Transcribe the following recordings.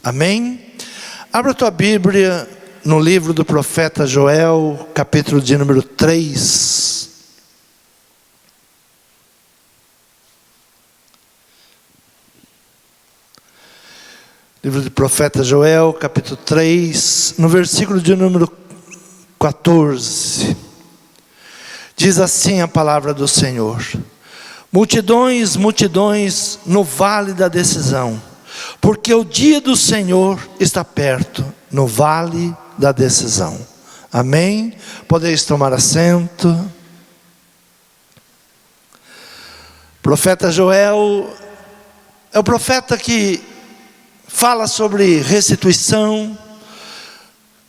Amém? Abra a tua Bíblia no livro do profeta Joel, capítulo de número 3. Livro do profeta Joel, capítulo 3, no versículo de número 14. Diz assim a palavra do Senhor: multidões, multidões no vale da decisão, porque o dia do Senhor está perto, no vale da decisão. Amém? Podeis tomar assento. Profeta Joel é o profeta que fala sobre restituição,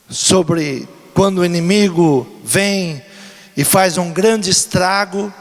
sobre quando o inimigo vem e faz um grande estrago.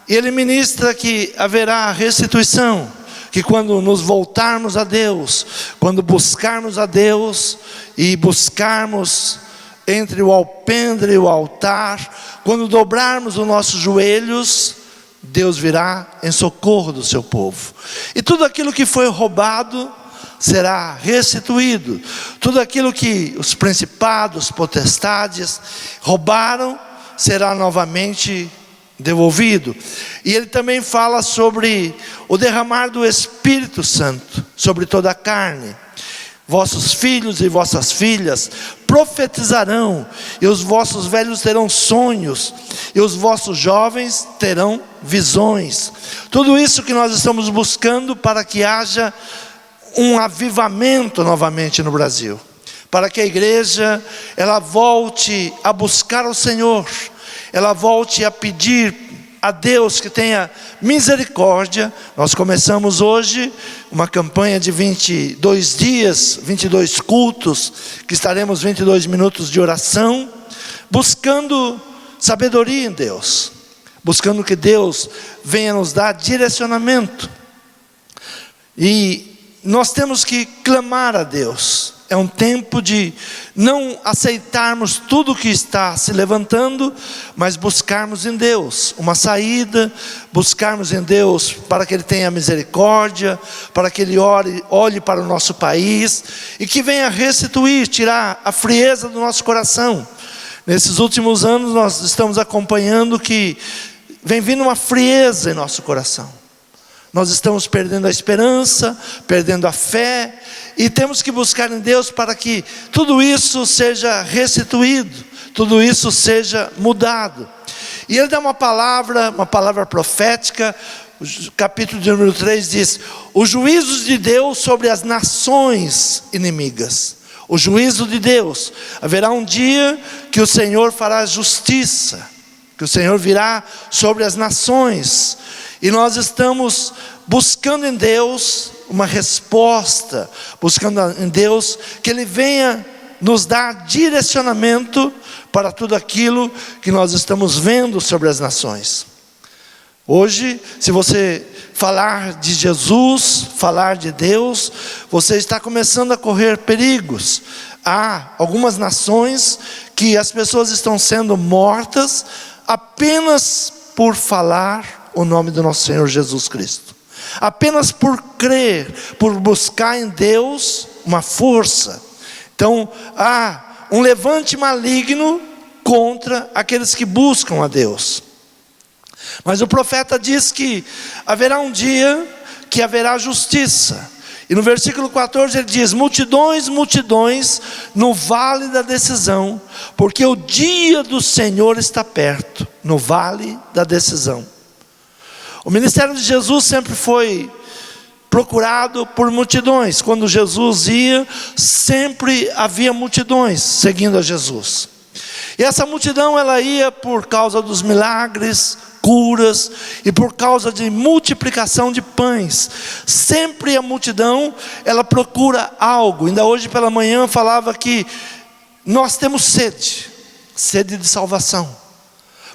E ele ministra que haverá restituição, que quando nos voltarmos a Deus, quando buscarmos a Deus e buscarmos entre o alpendre e o altar, quando dobrarmos os nossos joelhos, Deus virá em socorro do seu povo. E tudo aquilo que foi roubado será restituído. Tudo aquilo que os principados, potestades roubaram, será novamente devolvido. E ele também fala sobre o derramar do Espírito Santo sobre toda a carne. Vossos filhos e vossas filhas profetizarão, e os vossos velhos terão sonhos, e os vossos jovens terão visões. Tudo isso que nós estamos buscando para que haja um avivamento novamente no Brasil, para que a igreja ela volte a buscar o Senhor, ela volte a pedir a Deus que tenha misericórdia. Nós começamos hoje uma campanha de 22 dias, 22 cultos, que estaremos 22 minutos de oração, buscando sabedoria em Deus, buscando que Deus venha nos dar direcionamento. E nós temos que clamar a Deus. É um tempo de não aceitarmos tudo que está se levantando, mas buscarmos em Deus uma saída, buscarmos em Deus para que Ele tenha misericórdia, para que Ele olhe para o nosso país e que venha restituir, tirar a frieza do nosso coração. Nesses últimos anos nós estamos acompanhando que vem vindo uma frieza em nosso coração. Nós estamos perdendo a esperança, perdendo a fé, e temos que buscar em Deus para que tudo isso seja restituído, tudo isso seja mudado. E ele dá uma palavra profética. O capítulo de número 3 diz: os juízos de Deus sobre as nações inimigas. O juízo de Deus. Haverá um dia que o Senhor fará justiça, que o Senhor virá sobre as nações. E nós estamos buscando em Deus uma resposta, buscando em Deus que Ele venha nos dar direcionamento para tudo aquilo que nós estamos vendo sobre as nações. Hoje, se você falar de Jesus, falar de Deus, você está começando a correr perigos. Há algumas nações que as pessoas estão sendo mortas apenas por falar o nome do nosso Senhor Jesus Cristo, apenas por crer, por buscar em Deus uma força. Então há um levante maligno contra aqueles que buscam a Deus. Mas o profeta diz que haverá um dia que haverá justiça. E no versículo 14 ele diz: multidões, multidões no vale da decisão, porque o dia do Senhor está perto, no vale da decisão. O ministério de Jesus sempre foi procurado por multidões. Quando Jesus ia, sempre havia multidões seguindo a Jesus. E essa multidão ela ia por causa dos milagres, curas e por causa de multiplicação de pães. Sempre a multidão ela procura algo. Ainda hoje pela manhã falava que nós temos sede de salvação.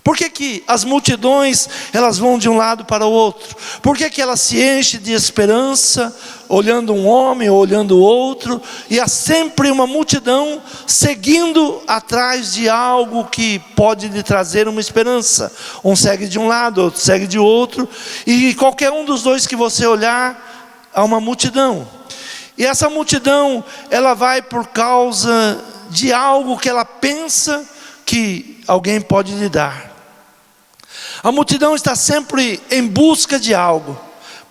Por que as multidões elas vão de um lado para o outro? Por que elas se enchem de esperança, olhando um homem ou olhando o outro? E há sempre uma multidão seguindo atrás de algo que pode lhe trazer uma esperança. Um segue de um lado, outro segue de outro. E qualquer um dos dois que você olhar, há uma multidão. E essa multidão, ela vai por causa de algo que ela pensa que alguém pode lhe dar. A multidão está sempre em busca de algo.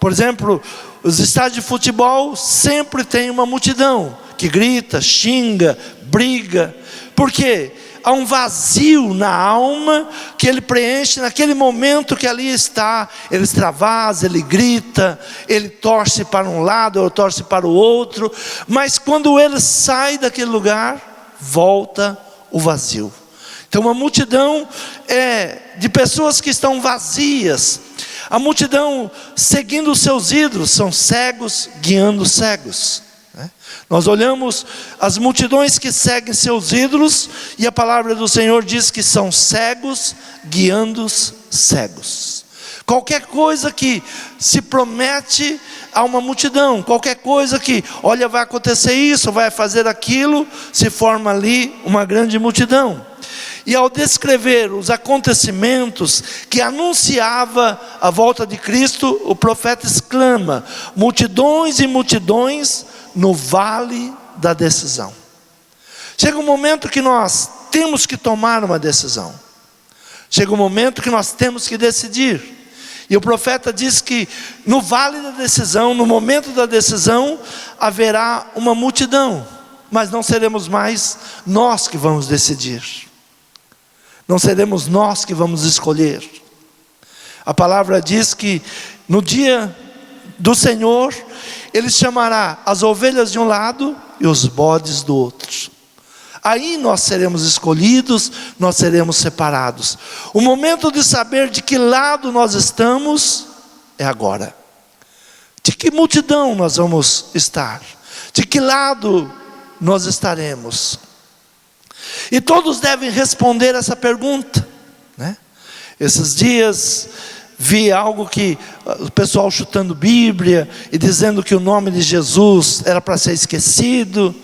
Por exemplo, os estádios de futebol sempre tem uma multidão que grita, xinga, briga. Por quê? Há um vazio na alma que ele preenche naquele momento que ali está. Ele extravasa, ele grita, ele torce para um lado, ou torce para o outro. Mas quando ele sai daquele lugar, volta o vazio. Então uma multidão é de pessoas que estão vazias. A multidão seguindo os seus ídolos, são cegos guiando cegos. Nós olhamos as multidões que seguem seus ídolos, e a palavra do Senhor diz que são cegos guiando cegos. Qualquer coisa que se promete a uma multidão, qualquer coisa que, olha, vai acontecer isso, vai fazer aquilo, se forma ali uma grande multidão. E ao descrever os acontecimentos que anunciava a volta de Cristo, o profeta exclama: multidões e multidões no vale da decisão. Chega um momento que nós temos que tomar uma decisão. Chega um momento que nós temos que decidir. E o profeta diz que no vale da decisão, no momento da decisão, haverá uma multidão. Mas não seremos mais nós que vamos decidir. Não seremos nós que vamos escolher. A palavra diz que no dia do Senhor, Ele chamará as ovelhas de um lado e os bodes do outro. Aí nós seremos escolhidos, nós seremos separados. O momento de saber de que lado nós estamos é agora. De que multidão nós vamos estar? De que lado nós estaremos? E todos devem responder essa pergunta, né? Esses dias vi algo que o pessoal chutando Bíblia e dizendo que o nome de Jesus era para ser esquecido.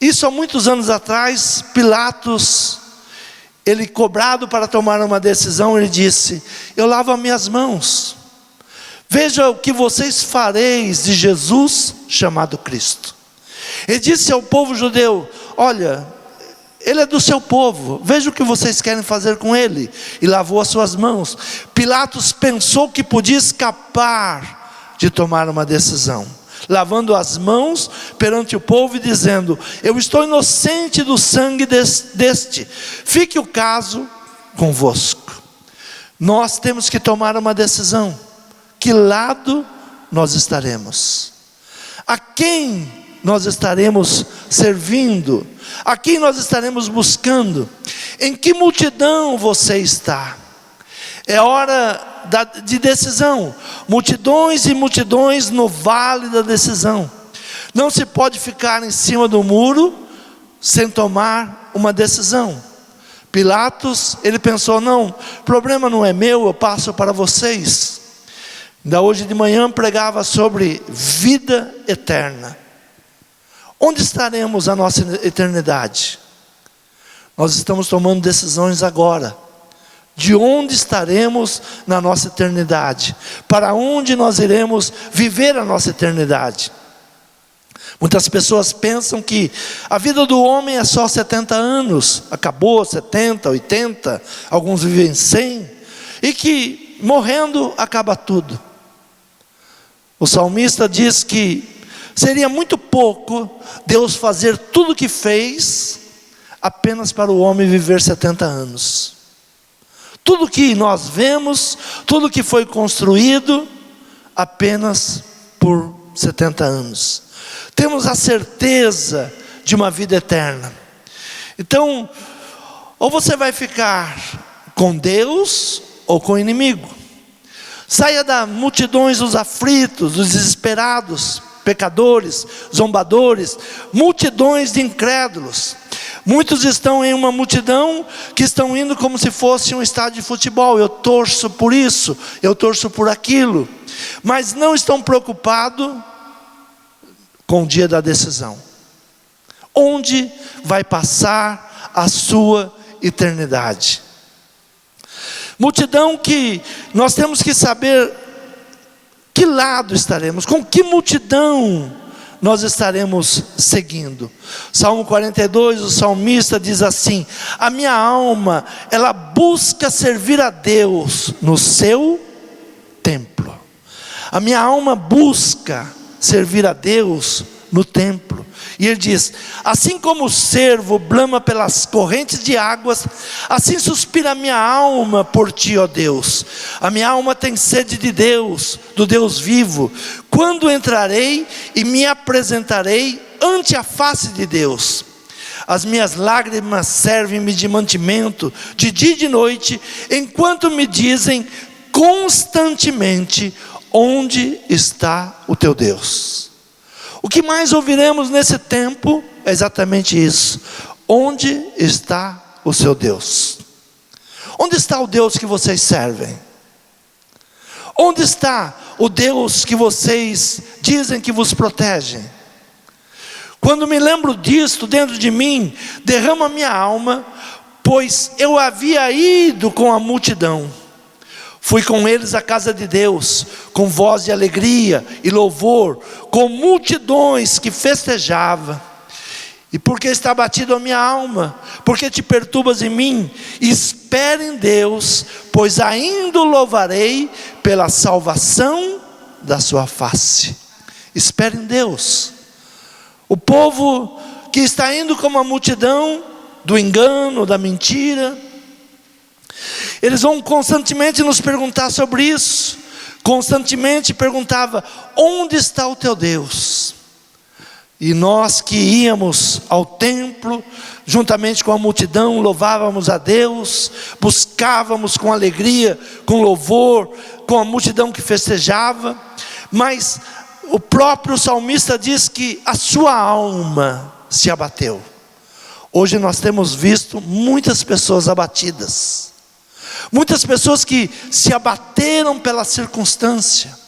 Isso há muitos anos atrás, Pilatos, ele cobrado para tomar uma decisão, ele disse: eu lavo as minhas mãos, veja o que vocês fareis de Jesus chamado Cristo. Ele disse ao povo judeu: olha, Ele é do seu povo, veja o que vocês querem fazer com Ele. E lavou as suas mãos. Pilatos pensou que podia escapar de tomar uma decisão, lavando as mãos perante o povo e dizendo: eu estou inocente do sangue deste, fique o caso convosco. Nós temos que tomar uma decisão. Que lado nós estaremos? A quem nós estaremos servindo? A quem nós estaremos buscando? Em que multidão você está? É hora de decisão. Multidões e multidões no vale da decisão. Não se pode ficar em cima do muro sem tomar uma decisão. Pilatos, ele pensou: não, o problema não é meu, eu passo para vocês. Ainda hoje de manhã pregava sobre vida eterna. Onde estaremos a nossa eternidade? Nós estamos tomando decisões agora. De onde estaremos na nossa eternidade? Para onde nós iremos viver a nossa eternidade? Muitas pessoas pensam que a vida do homem é só 70 anos. Acabou 70, 80, alguns vivem 100. E que morrendo acaba tudo. O salmista diz que seria muito pouco Deus fazer tudo o que fez apenas para o homem viver 70 anos. Tudo que nós vemos, tudo que foi construído, apenas por 70 anos. Temos a certeza de uma vida eterna. Então, ou você vai ficar com Deus ou com o inimigo. Saia da multidões dos aflitos, dos desesperados, pecadores, zombadores, multidões de incrédulos. Muitos estão em uma multidão que estão indo como se fosse um estádio de futebol. Eu torço por isso, eu torço por aquilo, mas não estão preocupados com o dia da decisão. Onde vai passar a sua eternidade? Multidão que nós temos que saber que lado estaremos? Com que multidão nós estaremos seguindo? Salmo 42, o salmista diz assim: a minha alma, ela busca servir a Deus no seu templo. A minha alma busca servir a Deus no templo. E ele diz: assim como o cervo brama pelas correntes de águas, assim suspira a minha alma por ti, ó Deus. A minha alma tem sede de Deus, do Deus vivo. Quando entrarei e me apresentarei ante a face de Deus? As minhas lágrimas servem-me de mantimento, de dia e de noite, enquanto me dizem constantemente: onde está o teu Deus? O que mais ouviremos nesse tempo é exatamente isso: onde está o seu Deus? Onde está o Deus que vocês servem? Onde está o Deus que vocês dizem que vos protege? Quando me lembro disto dentro de mim, derrama minha alma, pois eu havia ido com a multidão. Fui com eles à casa de Deus, com voz de alegria e louvor, com multidões que festejavam. E porque está abatido a minha alma, porque te perturbas em mim? Espere em Deus, pois ainda o louvarei pela salvação da sua face. Espere em Deus. O povo que está indo como a multidão do engano, da mentira, eles vão constantemente nos perguntar sobre isso. Constantemente perguntava: onde está o teu Deus? E nós que íamos ao templo, juntamente com a multidão, louvávamos a Deus, buscávamos com alegria, com louvor, com a multidão que festejava. Mas o próprio salmista diz que a sua alma se abateu. Hoje nós temos visto muitas pessoas abatidas. Muitas pessoas que se abateram pela circunstância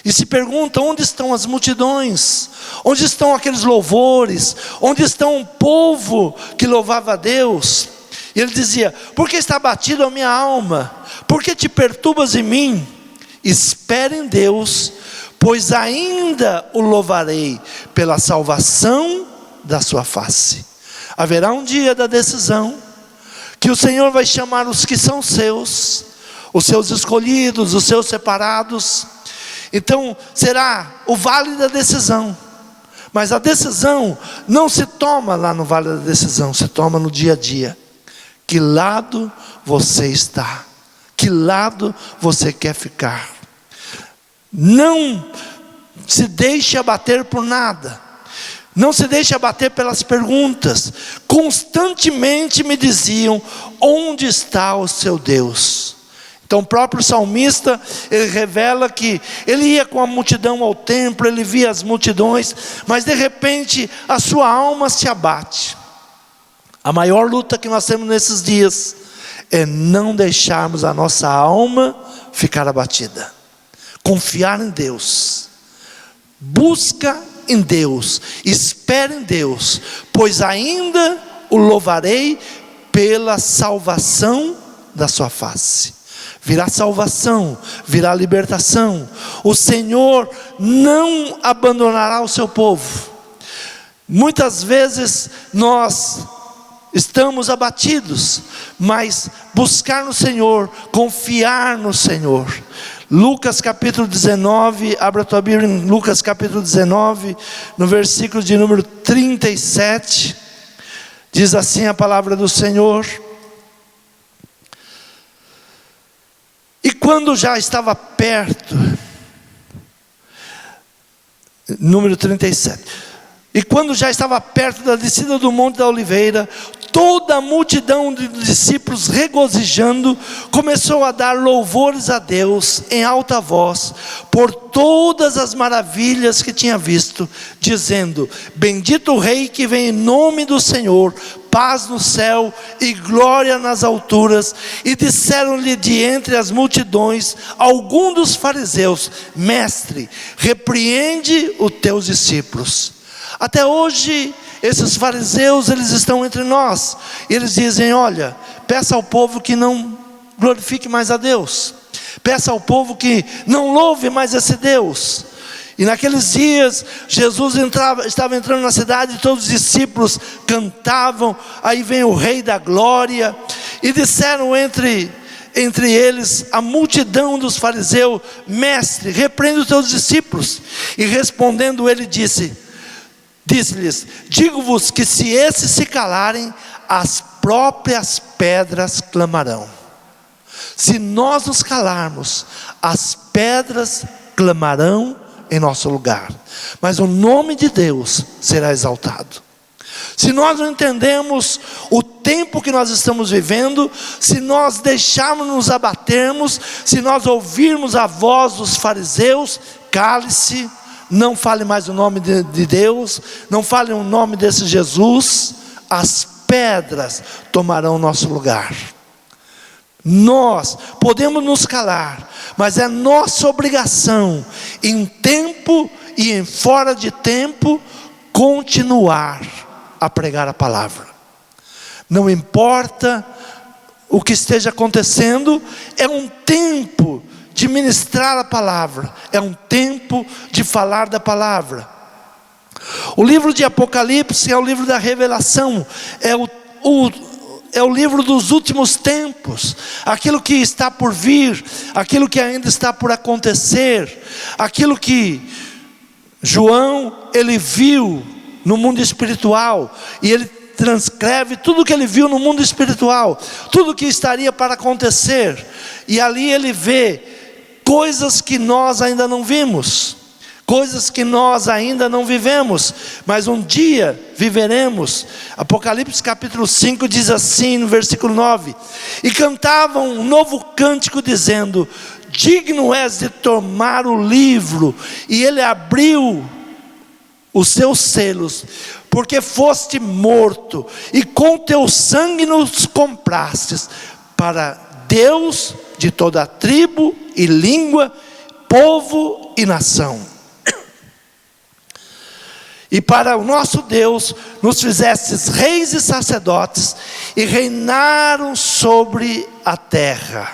e se perguntam: onde estão as multidões? Onde estão aqueles louvores? Onde estão o povo que louvava a Deus? E ele dizia: por que está abatido a minha alma? Por que te perturbas em mim? Espere em Deus, pois ainda o louvarei pela salvação da sua face. Haverá um dia da decisão, que o Senhor vai chamar os que são seus, os seus escolhidos, os seus separados. Então será o vale da decisão. Mas a decisão não se toma lá no vale da decisão, se toma no dia a dia. Que lado você está? Que lado você quer ficar? Não se deixe abater por nada. Não se deixe abater pelas perguntas. Constantemente me diziam: onde está o seu Deus? Então o próprio salmista, ele revela que ele ia com a multidão ao templo, ele via as multidões, mas de repente a sua alma se abate. A maior luta que nós temos nesses dias é não deixarmos a nossa alma ficar abatida. Confiar em Deus. Busca em Deus, espere em Deus, pois ainda o louvarei pela salvação da sua face. Virá salvação, virá libertação. O Senhor não abandonará o seu povo. Muitas vezes nós estamos abatidos, mas buscar no Senhor, confiar no Senhor. Lucas capítulo 19, abra a tua Bíblia em Lucas capítulo 19, no versículo de número 37, diz assim a palavra do Senhor: e quando já estava perto, número 37, e quando já estava perto da descida do Monte da Oliveira, toda a multidão de discípulos, regozijando, começou a dar louvores a Deus em alta voz, por todas as maravilhas que tinha visto, dizendo: bendito o Rei que vem em nome do Senhor, paz no céu e glória nas alturas. E disseram-lhe de entre as multidões alguns dos fariseus: mestre, repreende os teus discípulos. Até hoje esses fariseus, eles estão entre nós, e eles dizem: olha, peça ao povo que não glorifique mais a Deus, Peça ao povo que não louve mais esse Deus. E naqueles dias, Jesus estava entrando na cidade, e todos os discípulos cantavam. Aí vem o Rei da Glória, e disseram entre eles a multidão dos fariseus: Mestre, repreende os teus discípulos. E respondendo ele disse-lhes: digo-vos que se esses se calarem, as próprias pedras clamarão. Se nós nos calarmos, as pedras clamarão em nosso lugar, mas o nome de Deus será exaltado. Se nós não entendemos o tempo que nós estamos vivendo, se nós deixarmos nos abatermos, se nós ouvirmos a voz dos fariseus: cale-se, não fale mais o nome de Deus, não fale o nome desse Jesus, as pedras tomarão nosso lugar. Nós podemos nos calar, mas é nossa obrigação, em tempo e em fora de tempo, continuar a pregar a palavra. Não importa o que esteja acontecendo, é um tempo de ministrar a palavra, é um tempo de falar da palavra. O livro de Apocalipse é o livro da revelação, é o livro dos últimos tempos, aquilo que está por vir, aquilo que ainda está por acontecer, aquilo que João, ele viu no mundo espiritual, e ele transcreve tudo que ele viu no mundo espiritual, tudo que estaria para acontecer, e ali ele vê coisas que nós ainda não vimos, coisas que nós ainda não vivemos, mas um dia viveremos. Apocalipse capítulo 5 diz assim no versículo 9: e cantavam um novo cântico dizendo: digno és de tomar o livro, e ele abriu os seus selos, porque foste morto, e com teu sangue nos comprastes para Deus de toda tribo e língua, povo e nação. E para o nosso Deus nos fizestes reis e sacerdotes, e reinaram sobre a terra.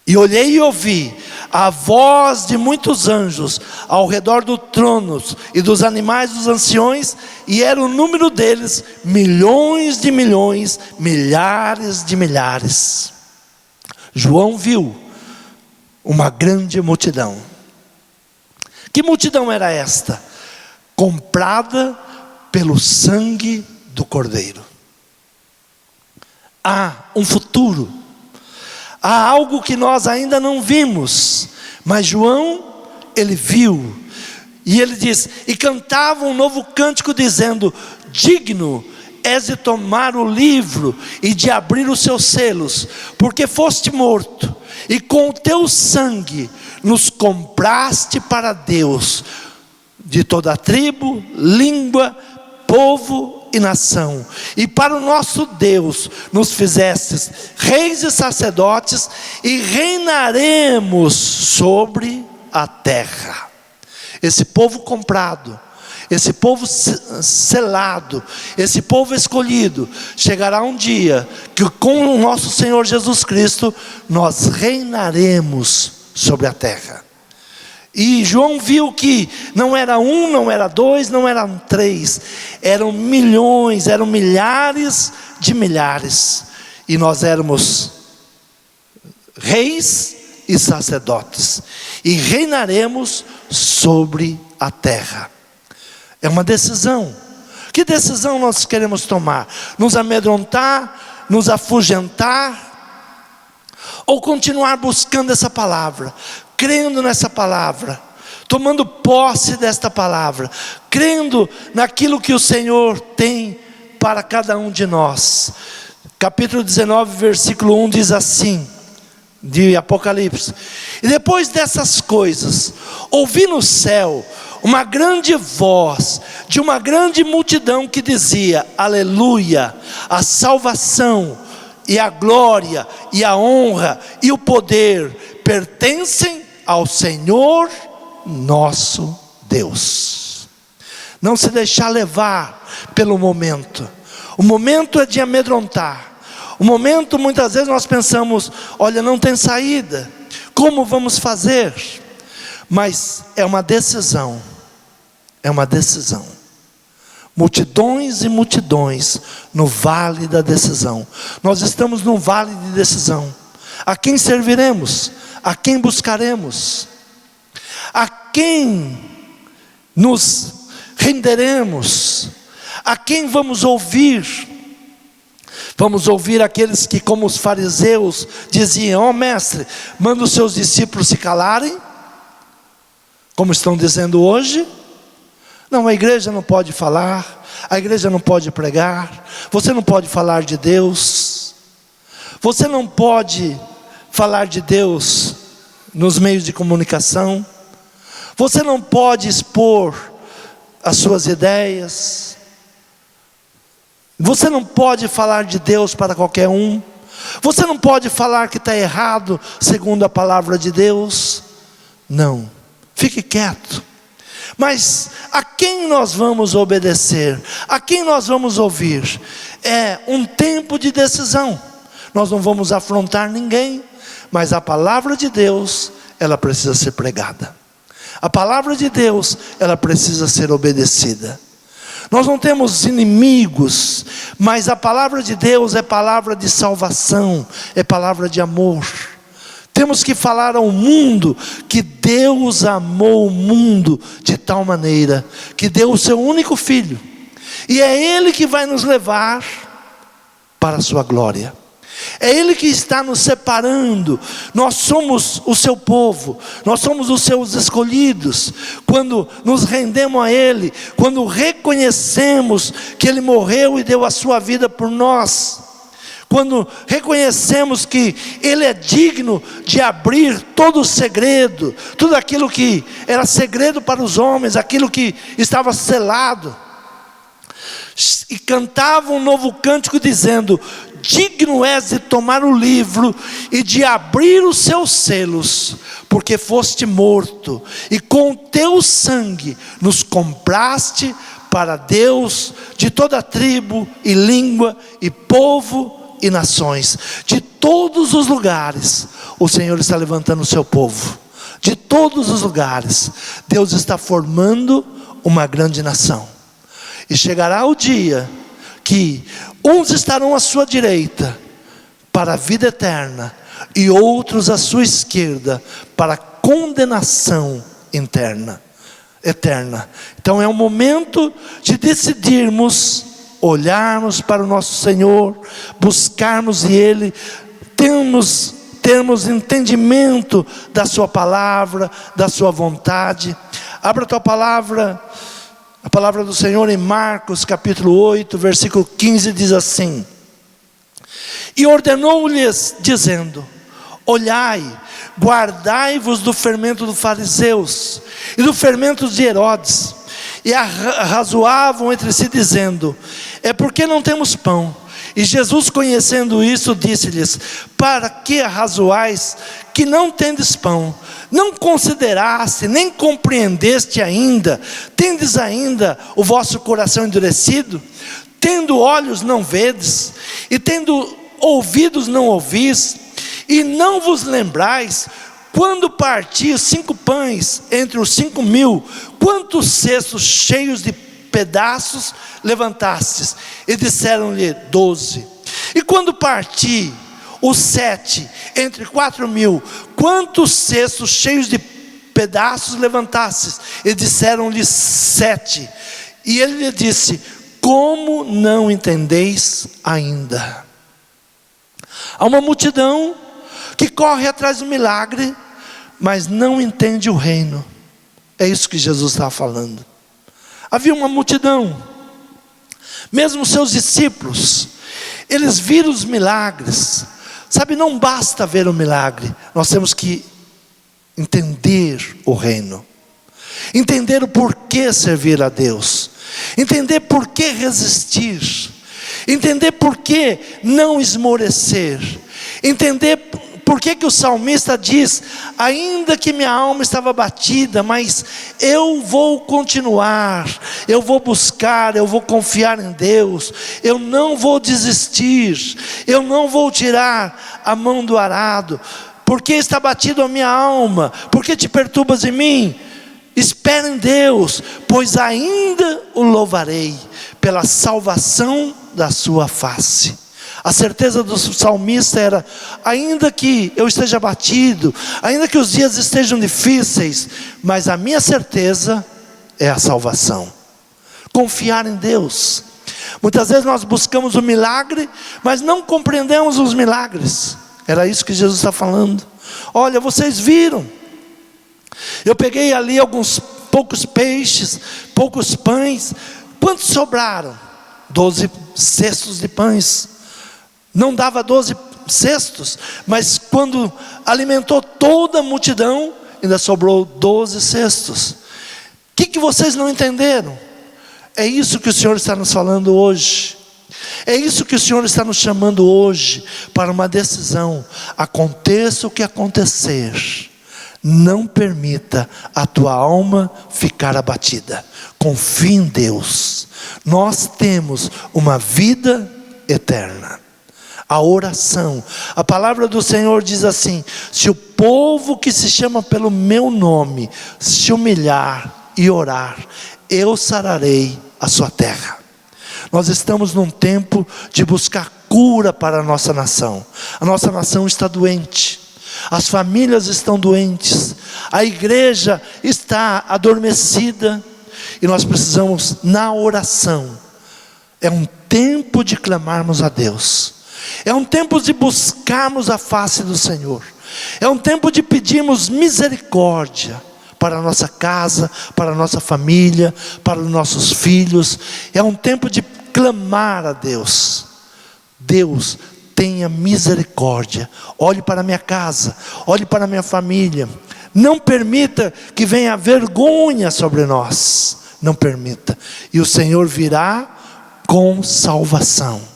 E olhei e ouvi a voz de muitos anjos ao redor do trono e dos animais dos anciões, e era o número deles milhões de milhões, milhares de milhares. João viu uma grande multidão. Que multidão era esta? Comprada pelo sangue do Cordeiro. Há um futuro, há algo que nós ainda não vimos, mas João, ele viu, e ele diz: e cantava um novo cântico dizendo: digno és de tomar o livro e de abrir os seus selos, porque foste morto, e com o teu sangue nos compraste para Deus de toda tribo, língua, povo e nação, e para o nosso Deus nos fizestes reis e sacerdotes, e reinaremos sobre a terra. Esse povo comprado, esse povo selado, esse povo escolhido, chegará um dia que com o nosso Senhor Jesus Cristo nós reinaremos sobre a terra. E João viu que não era um, não era dois, não eram três, eram milhões, eram milhares de milhares, e nós éramos reis e sacerdotes, e reinaremos sobre a terra. É uma decisão. Que decisão nós queremos tomar? Nos amedrontar, nos afugentar, ou continuar buscando essa palavra, crendo nessa palavra, tomando posse desta palavra, crendo naquilo que o Senhor tem para cada um de nós. Capítulo 19, versículo 1 diz assim, de Apocalipse: e depois dessas coisas, ouvi no céu uma grande voz de uma grande multidão que dizia: aleluia, a salvação e a glória e a honra e o poder pertencem ao Senhor nosso Deus. Não se deixar levar pelo momento. O momento é de amedrontar, O momento, muitas vezes nós pensamos, olha, não tem saída, como vamos fazer? Mas é uma decisão, multidões e multidões no vale da decisão. Nós estamos num vale de decisão. A quem serviremos? A quem buscaremos? A quem nos renderemos? A quem vamos ouvir? Vamos ouvir aqueles que, como os fariseus, diziam: ó mestre, manda os seus discípulos se calarem, como estão dizendo hoje. Não, a igreja não pode falar, a igreja não pode pregar, você não pode falar de Deus, você não pode falar de Deus nos meios de comunicação, você não pode expor as suas ideias, você não pode falar de Deus para qualquer um, você não pode falar que está errado segundo a palavra de Deus. Não, fique quieto. Mas a quem nós vamos obedecer? A quem nós vamos ouvir? É um tempo de decisão. Nós não vamos afrontar ninguém, mas a palavra de Deus, ela precisa ser pregada. A palavra de Deus, ela precisa ser obedecida. Nós não temos inimigos, mas a palavra de Deus é palavra de salvação, é palavra de amor. Temos que falar ao mundo que Deus amou o mundo de tal maneira que deu o seu único filho, e é Ele que vai nos levar para a sua glória. É Ele que está nos separando. Nós somos o seu povo, nós somos os seus escolhidos. Quando nos rendemos a Ele, quando reconhecemos que Ele morreu e deu a sua vida por nós, quando reconhecemos que Ele é digno de abrir todo o segredo, tudo aquilo que era segredo para os homens, aquilo que estava selado, e cantava um novo cântico dizendo: digno és de tomar o livro e de abrir os seus selos, porque foste morto, e com o teu sangue nos compraste para Deus de toda tribo e língua e povo e nações. De todos os lugares o Senhor está levantando o seu povo. De todos os lugares Deus está formando uma grande nação. E chegará o dia que uns estarão à sua direita para a vida eterna, e outros à sua esquerda para a condenação eterna. Então é o momento de decidirmos, olharmos para o nosso Senhor, buscarmos Ele, termos entendimento da sua palavra, da sua vontade. Abra a tua palavra, a palavra do Senhor em Marcos capítulo 8, versículo 15, diz assim: e ordenou-lhes dizendo: olhai, guardai-vos do fermento dos fariseus e do fermento de Herodes. E arrazoavam entre si dizendo: é porque não temos pão. E Jesus, conhecendo isso, disse-lhes: para que arrazoais que não tendes pão? Não consideraste, nem compreendeste ainda? Tendes ainda o vosso coração endurecido? Tendo olhos não vedes, e tendo ouvidos não ouvis, e não vos lembrais, quando parti os 5 pães entre os 5.000, quantos cestos cheios de pedaços levantastes? E disseram-lhe: 12. E quando parti os 7 entre 4.000, quantos cestos cheios de pedaços levantastes? E disseram-lhe: 7. E ele lhe disse: como não entendeis ainda? Há uma multidão que corre atrás do milagre, mas não entende o reino. É isso que Jesus estava falando. Havia uma multidão, mesmo seus discípulos, eles viram os milagres. Sabe, não basta ver o milagre, nós temos que entender o reino, entender o porquê servir a Deus, entender porquê resistir, entender porquê não esmorecer, entender por que que o salmista diz: ainda que minha alma estava abatida, mas eu vou continuar, eu vou buscar, eu vou confiar em Deus, eu não vou desistir, eu não vou tirar a mão do arado. Por que está abatido a minha alma? Por que te perturbas em mim? Espera em Deus, pois ainda o louvarei pela salvação da sua face. A certeza do salmista era: ainda que eu esteja abatido, ainda que os dias estejam difíceis, mas a minha certeza é a salvação. Confiar em Deus. Muitas vezes nós buscamos o milagre, mas não compreendemos os milagres. Era isso que Jesus está falando. Olha, vocês viram, eu peguei ali alguns poucos peixes, poucos pães. Quantos sobraram? 12 cestos de pães. Não dava 12 cestos, mas quando alimentou toda a multidão, ainda sobrou 12 cestos. O que vocês não entenderam? É isso que o Senhor está nos falando hoje. É isso que o Senhor está nos chamando hoje, para uma decisão. Aconteça o que acontecer, não permita a tua alma ficar abatida. Confie em Deus. Nós temos uma vida eterna. A oração, a palavra do Senhor diz assim: se o povo que se chama pelo meu nome se humilhar e orar, eu sararei a sua terra. Nós estamos num tempo de buscar cura para a nossa nação. A nossa nação está doente, as famílias estão doentes, a igreja está adormecida, e nós precisamos, na oração, é um tempo de clamarmos a Deus, é um tempo de buscarmos a face do Senhor, é um tempo de pedirmos misericórdia para a nossa casa, para a nossa família, para os nossos filhos. É um tempo de clamar a Deus. Deus, tenha misericórdia, olhe para a minha casa, olhe para a minha família, não permita que venha vergonha sobre nós, não permita, e o Senhor virá com salvação.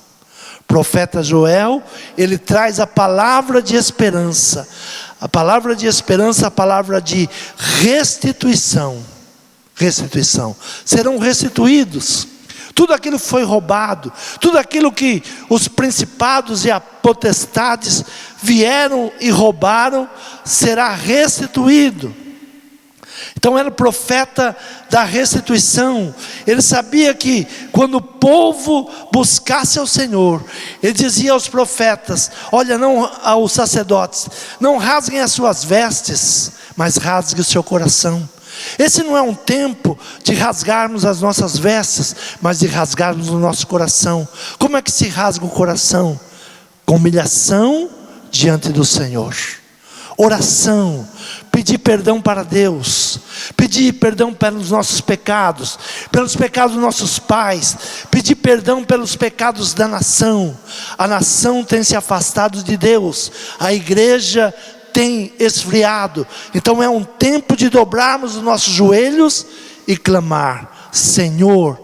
Profeta Joel, ele traz a palavra de esperança, a palavra de esperança, a palavra de restituição. Restituição, serão restituídos tudo aquilo que foi roubado, tudo aquilo que os principados e as potestades vieram e roubaram, será restituído. Então era o profeta da restituição. Ele sabia que quando o povo buscasse ao Senhor, ele dizia aos profetas, olha, não aos sacerdotes, não rasguem as suas vestes, mas rasguem o seu coração. Esse não é um tempo de rasgarmos as nossas vestes, mas de rasgarmos o nosso coração. Como é que se rasga o coração? Com humilhação diante do Senhor, oração, pedir perdão para Deus, pedir perdão pelos nossos pecados dos nossos pais, pedir perdão pelos pecados da nação. A nação tem se afastado de Deus, a igreja tem esfriado. Então é um tempo de dobrarmos os nossos joelhos e clamar: Senhor,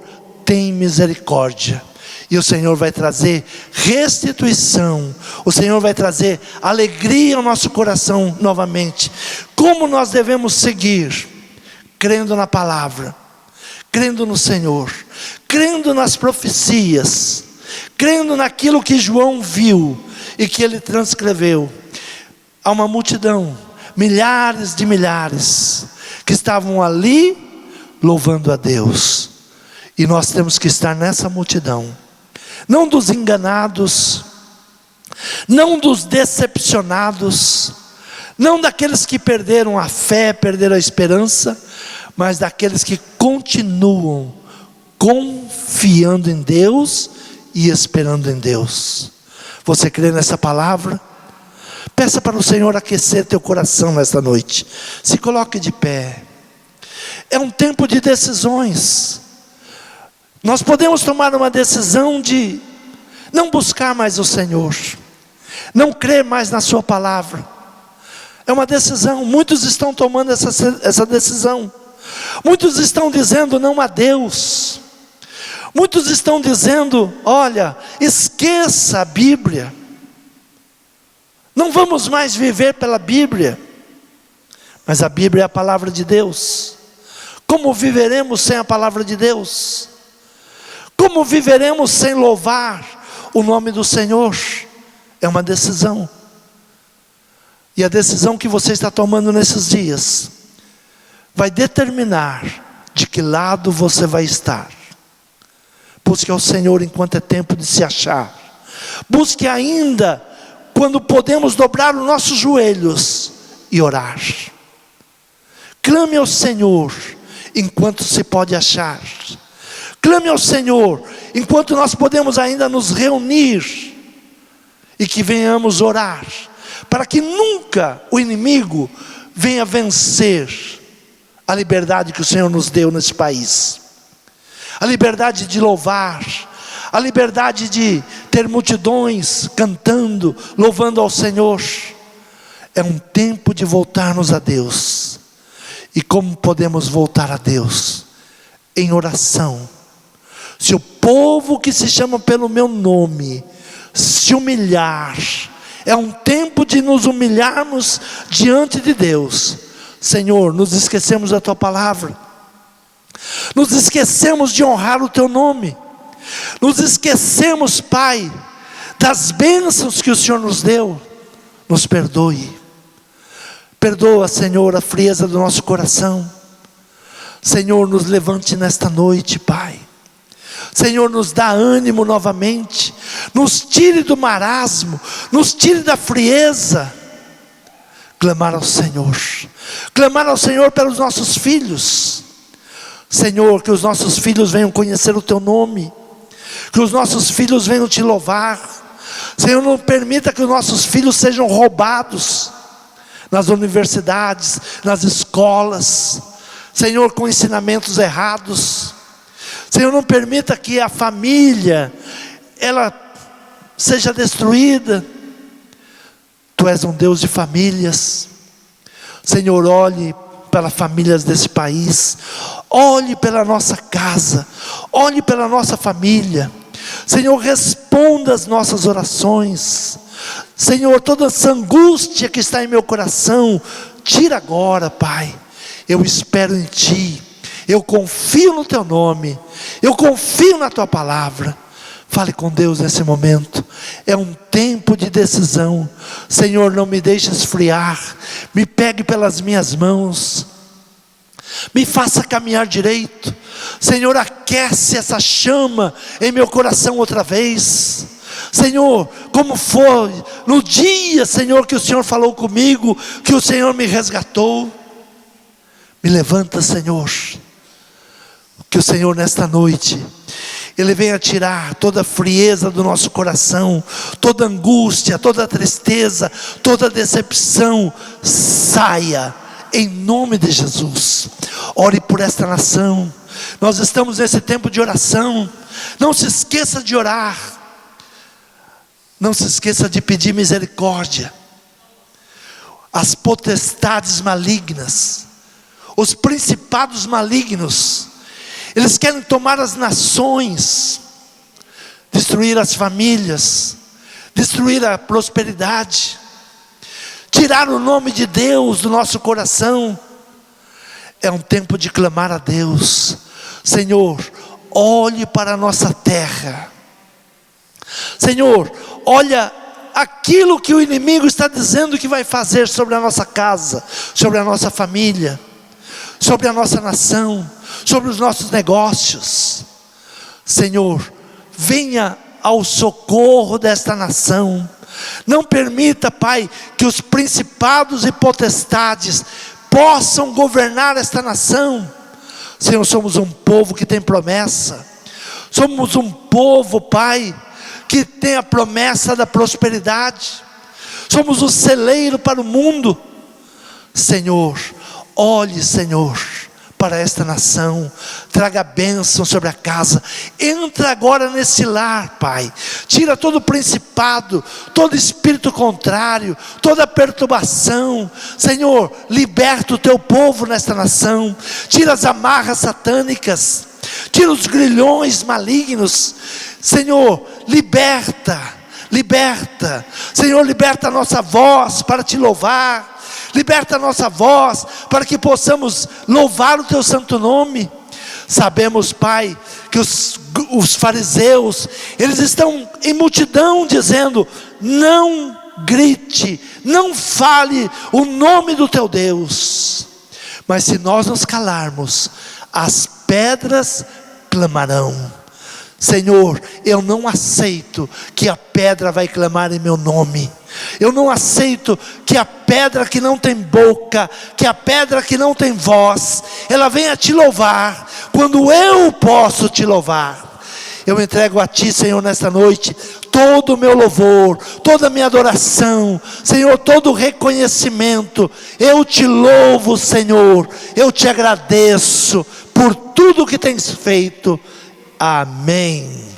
tem misericórdia. E o Senhor vai trazer restituição, o Senhor vai trazer alegria ao nosso coração novamente. Como nós devemos seguir? Crendo na palavra, crendo no Senhor, crendo nas profecias, crendo naquilo que João viu e que ele transcreveu. Há uma multidão, milhares de milhares, que estavam ali louvando a Deus. E nós temos que estar nessa multidão. Não dos enganados, não dos decepcionados, não daqueles que perderam a fé, perderam a esperança, mas daqueles que continuam confiando em Deus e esperando em Deus. Você crê nessa palavra? Peça para o Senhor aquecer teu coração nesta noite. Se coloque de pé. É um tempo de decisões. Nós podemos tomar uma decisão de não buscar mais o Senhor, não crer mais na sua palavra. É uma decisão. Muitos estão tomando essa decisão. Muitos estão dizendo não a Deus. Muitos estão dizendo, olha, esqueça a Bíblia. Não vamos mais viver pela Bíblia, mas a Bíblia é a palavra de Deus. Como viveremos sem a palavra de Deus? Como viveremos sem louvar o nome do Senhor? É uma decisão. E a decisão que você está tomando nesses dias vai determinar de que lado você vai estar. Busque ao Senhor enquanto é tempo de se achar. Busque ainda quando podemos dobrar os nossos joelhos e orar. Clame ao Senhor enquanto se pode achar. Clame ao Senhor enquanto nós podemos ainda nos reunir e que venhamos orar, para que nunca o inimigo venha vencer a liberdade que o Senhor nos deu nesse país. A liberdade de louvar, a liberdade de ter multidões cantando, louvando ao Senhor. É um tempo de voltarmos a Deus. E como podemos voltar a Deus? Em oração. Se o povo que se chama pelo meu nome se humilhar, é um tempo de nos humilharmos diante de Deus. Senhor, nos esquecemos da Tua palavra, nos esquecemos de honrar o Teu nome, nos esquecemos, Pai, das bênçãos que o Senhor nos deu. Nos perdoe. Perdoa, Senhor, a frieza do nosso coração. Senhor, nos levante nesta noite, Pai. Senhor, nos dá ânimo novamente. Nos tire do marasmo, nos tire da frieza. Clamar ao Senhor. Clamar ao Senhor pelos nossos filhos. Senhor, que os nossos filhos venham conhecer o Teu nome. Que os nossos filhos venham Te louvar. Senhor, não permita que os nossos filhos sejam roubados nas universidades, nas escolas, Senhor, com ensinamentos errados. Senhor, não permita que a família, ela seja destruída. Tu és um Deus de famílias. Senhor, olhe pelas famílias desse país, olhe pela nossa casa, olhe pela nossa família. Senhor, responda as nossas orações. Senhor, toda essa angústia que está em meu coração, tira agora, Pai. Eu espero em Ti, eu confio no Teu nome, eu confio na Tua palavra. Fale com Deus nesse momento. É um tempo de decisão. Senhor, não me deixe esfriar, me pegue pelas minhas mãos, me faça caminhar direito. Senhor, aquece essa chama em meu coração outra vez. Senhor, como foi no dia, Senhor, que o Senhor falou comigo, que o Senhor me resgatou. Me levanta, Senhor. Que o Senhor nesta noite Ele venha tirar toda a frieza do nosso coração, toda angústia, toda tristeza, toda decepção. Saia em nome de Jesus. Ore por esta nação. Nós estamos nesse tempo de oração. Não se esqueça de orar. Não se esqueça de pedir misericórdia. As potestades malignas, os principados malignos, eles querem tomar as nações, destruir as famílias, destruir a prosperidade, tirar o nome de Deus do nosso coração. É um tempo de clamar a Deus. Senhor, olhe para a nossa terra. Senhor, olha aquilo que o inimigo está dizendo que vai fazer sobre a nossa casa, sobre a nossa família, sobre a nossa nação, sobre os nossos negócios. Senhor, venha ao socorro desta nação. Não permita, Pai, que os principados e potestades possam governar esta nação. Senhor, somos um povo que tem promessa. Somos um povo, Pai, que tem a promessa da prosperidade. Somos o celeiro para o mundo. Senhor, olhe, Senhor, para esta nação, traga bênção sobre a casa. Entra agora nesse lar, Pai. Tira todo o principado, todo espírito contrário, toda perturbação. Senhor, liberta o Teu povo nesta nação. Tira as amarras satânicas, tira os grilhões malignos. Senhor, liberta Liberta, Senhor, liberta a nossa voz para te louvar. Liberta a nossa voz para que possamos louvar o teu santo nome. Sabemos, Pai, que os fariseus, eles estão em multidão dizendo: não grite, não fale o nome do teu Deus. Mas se nós nos calarmos, as pedras clamarão. Senhor, eu não aceito que a pedra vai clamar em meu nome. Eu não aceito que a pedra que não tem boca, que a pedra que não tem voz, ela venha te louvar, quando eu posso te louvar. Eu entrego a ti, Senhor, nesta noite, todo o meu louvor, toda a minha adoração, Senhor, todo o reconhecimento. Eu te louvo, Senhor, eu te agradeço por tudo que tens feito. Amém.